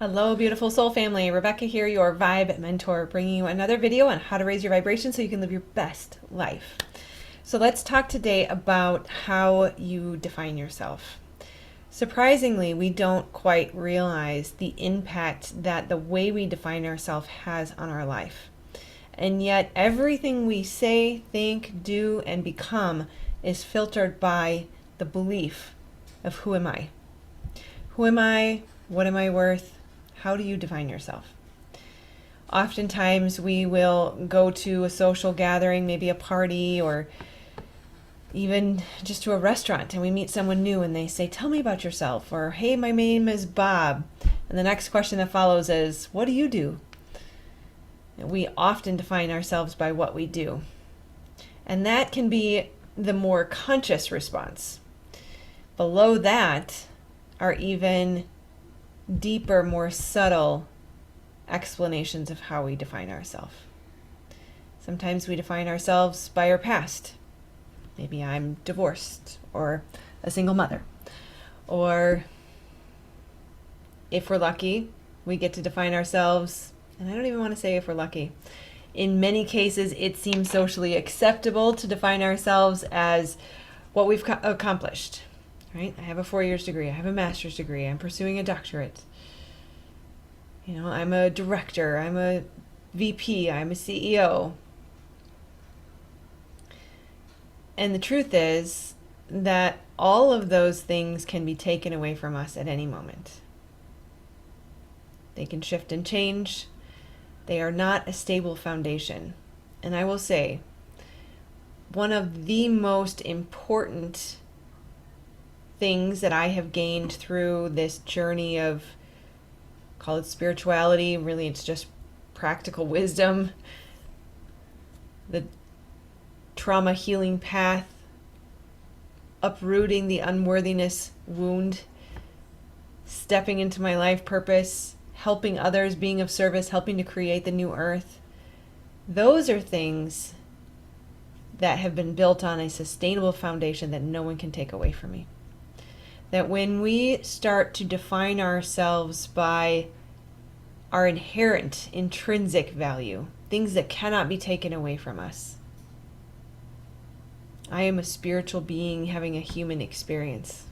Hello, beautiful soul family. Rebecca here, your vibe mentor, bringing you another video on how to raise your vibration so you can live your best life. So let's talk today about how you define yourself. Surprisingly, we don't quite realize the impact that the way we define ourselves has on our life. And yet everything we say, think, do, and become is filtered by the belief of who am I? Who am I? What am I worth? How do you define yourself? Oftentimes we will go to a social gathering, maybe a party, or even just to a restaurant, and we meet someone new and they say, "Tell me about yourself," or "Hey, my name is Bob." And the next question that follows is, "What do you do?" And we often define ourselves by what we do. And that can be the more conscious response. Below that are even deeper, more subtle explanations of how we define ourselves. Sometimes we define ourselves by our past. Maybe I'm divorced or a single mother. Or if we're lucky, we get to define ourselves, and I don't even want to say if we're lucky. In many cases, it seems socially acceptable to define ourselves as what we've accomplished. Right? I have a 4 years degree. I have a master's degree. I'm pursuing a doctorate. I'm a director. I'm a VP. I'm a CEO. And the truth is that all of those things can be taken away from us at any moment. They can shift and change. They are not a stable foundation. And I will say, one of the most important things that I have gained through this journey of, call it spirituality, really it's just practical wisdom, the trauma healing path, uprooting the unworthiness wound, stepping into my life purpose, helping others, being of service, helping to create the new earth. Those are things that have been built on a sustainable foundation that no one can take away from me. That when we start to define ourselves by our inherent, intrinsic value, things that cannot be taken away from us. I am a spiritual being having a human experience.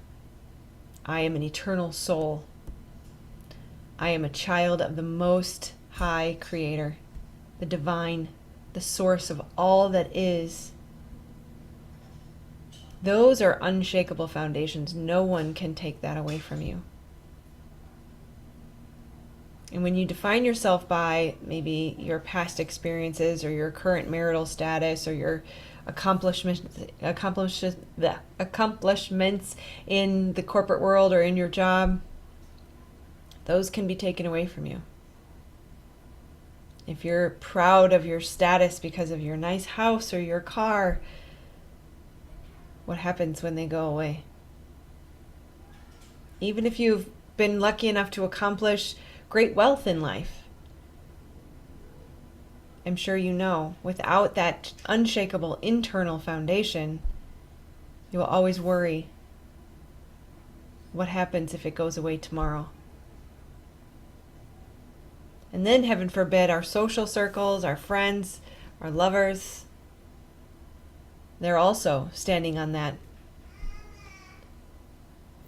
I am an eternal soul. I am a child of the Most High Creator, the divine, the source of all that is. Those are unshakable foundations. No one can take that away from you. And when you define yourself by maybe your past experiences or your current marital status or your accomplishments in the corporate world or in your job, those can be taken away from you. If you're proud of your status because of your nice house or your car, what happens when they go away? Even if you've been lucky enough to accomplish great wealth in life, I'm sure you know, without that unshakable internal foundation, you will always worry, what happens if it goes away tomorrow? And then, heaven forbid, our social circles, our friends, our lovers, they're also standing on that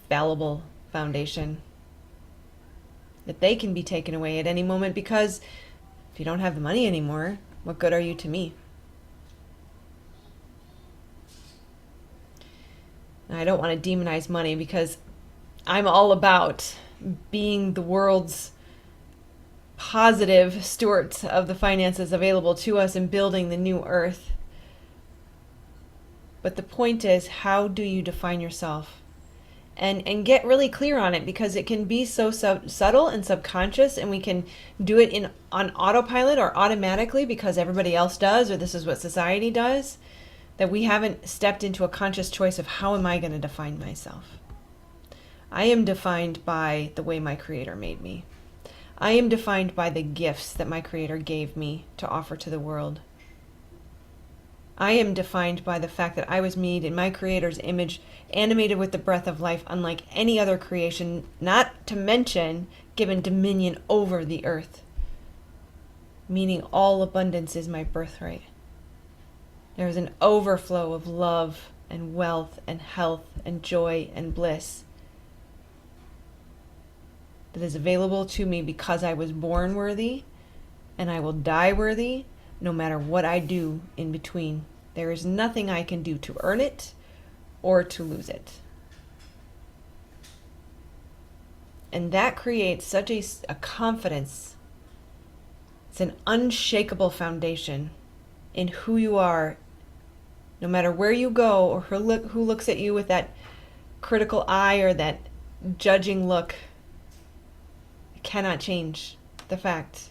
fallible foundation that they can be taken away at any moment, because if you don't have the money anymore, what good are you to me? And I don't want to demonize money, because I'm all about being the world's positive stewards of the finances available to us and building the new earth. But the point is, how do you define yourself? And get really clear on it, because it can be so subtle and subconscious, and we can do it on autopilot or automatically because everybody else does, or this is what society does, that we haven't stepped into a conscious choice of, how am I going to define myself? I am defined by the way my Creator made me. I am defined by the gifts that my Creator gave me to offer to the world. I am defined by the fact that I was made in my Creator's image, animated with the breath of life, unlike any other creation, not to mention given dominion over the earth, meaning all abundance is my birthright. There is an overflow of love and wealth and health and joy and bliss that is available to me because I was born worthy, and I will die worthy no matter what I do in between. There is nothing I can do to earn it or to lose it. And that creates such a confidence. It's an unshakable foundation in who you are, no matter where you go or who looks at you with that critical eye or that judging look. It cannot change the fact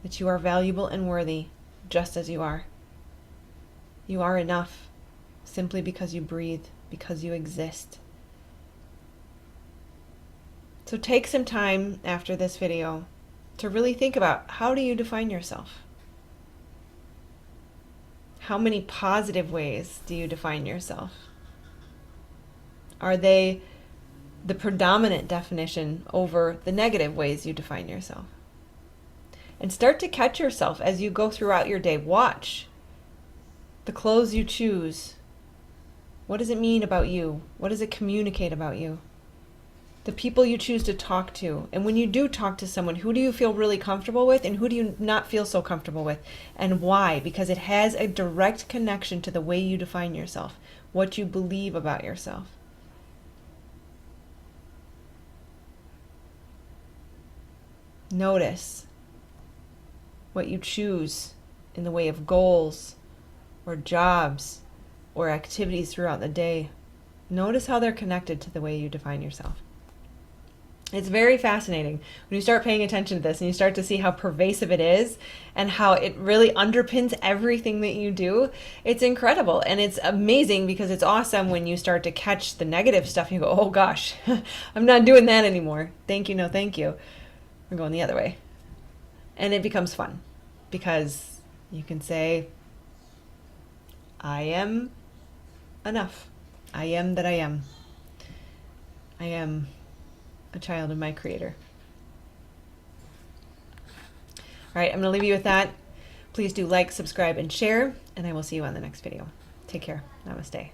that you are valuable and worthy just as you are. You are enough simply because you breathe, because you exist. So take some time after this video to really think about, how do you define yourself? How many positive ways do you define yourself? Are they the predominant definition over the negative ways you define yourself? And start to catch yourself as you go throughout your day. Watch the clothes you choose. What does it mean about you? What does it communicate about you? The people you choose to talk to. And when you do talk to someone, who do you feel really comfortable with and who do you not feel so comfortable with? And why? Because it has a direct connection to the way you define yourself, what you believe about yourself. Notice what you choose in the way of goals or jobs or activities throughout the day. Notice how they're connected to the way you define yourself. It's very fascinating when you start paying attention to this and you start to see how pervasive it is and how it really underpins everything that you do. It's incredible, and it's amazing because it's awesome when you start to catch the negative stuff and you go, oh gosh, I'm not doing that anymore. Thank you, no thank you. We're going the other way. And it becomes fun because you can say, I am enough. I am that I am. I am a child of my Creator. All right, I'm going to leave you with that. Please do like, subscribe, and share, and I will see you on the next video. Take care. Namaste.